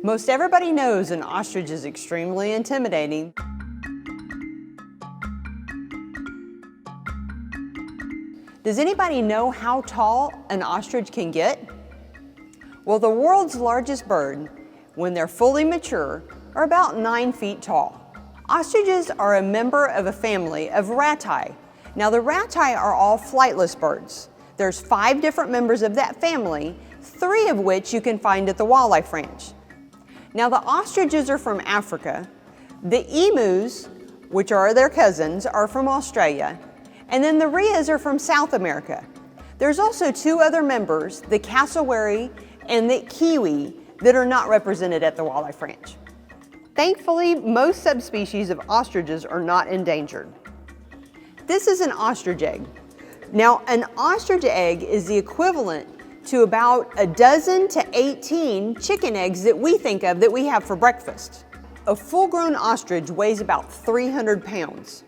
Most everybody knows an ostrich is extremely intimidating. Does anybody know how tall an ostrich can get? Well, the world's largest bird, when they're fully mature, are about 9 feet tall. Ostriches are a member of a family of rati. Now, the rati are all flightless birds. There's 5 different members of that family, 3 of which you can find at the wildlife ranch. Now, the ostriches are from Africa. The emus, which are their cousins, are from Australia. And then the rheas are from South America. There's also 2 other members, the cassowary and the kiwi, that are not represented at the wildlife ranch. Thankfully, most subspecies of ostriches are not endangered. This is an ostrich egg. Now, an ostrich egg is the equivalent to about a dozen to 18 chicken eggs that we think of that we have for breakfast. A full-grown ostrich weighs about 300 pounds.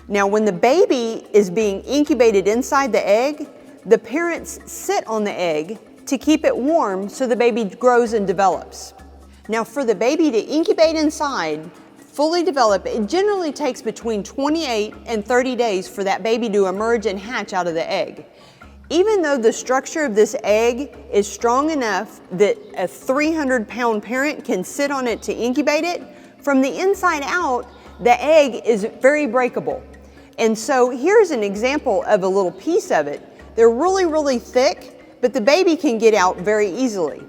Now, when the baby is being incubated inside the egg, the parents sit on the egg to keep it warm so the baby grows and develops. Now, for the baby to incubate inside, fully develop, it generally takes between 28 and 30 days for that baby to emerge and hatch out of the egg. Even though the structure of this egg is strong enough that a 300-pound parent can sit on it to incubate it, from the inside out, the egg is very breakable. And so here's an example of a little piece of it. They're really, really thick, but the baby can get out very easily.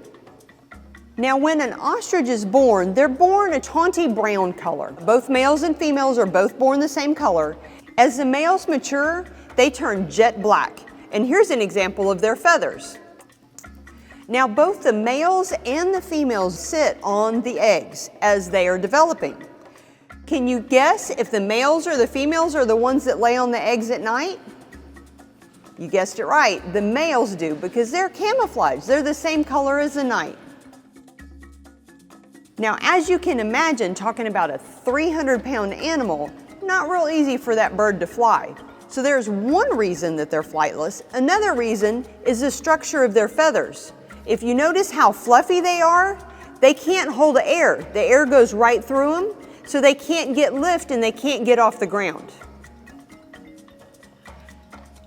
Now, when an ostrich is born, they're born a tawny brown color. Both males and females are both born the same color. As the males mature, they turn jet black. And here's an example of their feathers. Now, both the males and the females sit on the eggs as they are developing. Can you guess if the males or the females are the ones that lay on the eggs at night? You guessed it right, the males do, because they're camouflaged. They're the same color as the night. Now, as you can imagine, talking about a 300-pound animal, not real easy for that bird to fly. So there's one reason that they're flightless. Another reason is the structure of their feathers. If you notice how fluffy they are, they can't hold air. The air goes right through them, so they can't get lift and they can't get off the ground.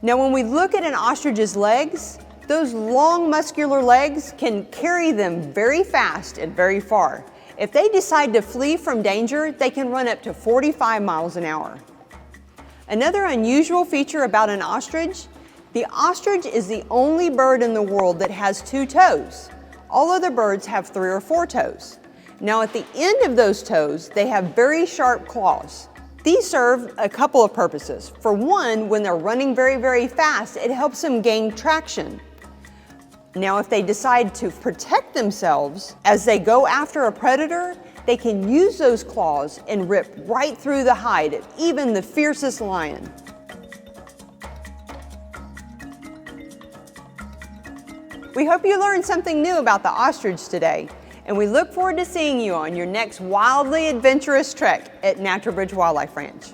Now, when we look at an ostrich's legs, those long muscular legs can carry them very fast and very far. If they decide to flee from danger, they can run up to 45 miles an hour. Another unusual feature about an ostrich, the ostrich is the only bird in the world that has 2 toes. All other birds have 3 or 4 toes. Now, at the end of those toes, they have very sharp claws. These serve a couple of purposes. For one, when they're running very, very fast, it helps them gain traction. Now, if they decide to protect themselves as they go after a predator, they can use those claws and rip right through the hide of even the fiercest lion. We hope you learned something new about the ostrich today, and we look forward to seeing you on your next wildly adventurous trek at Natural Bridge Wildlife Ranch.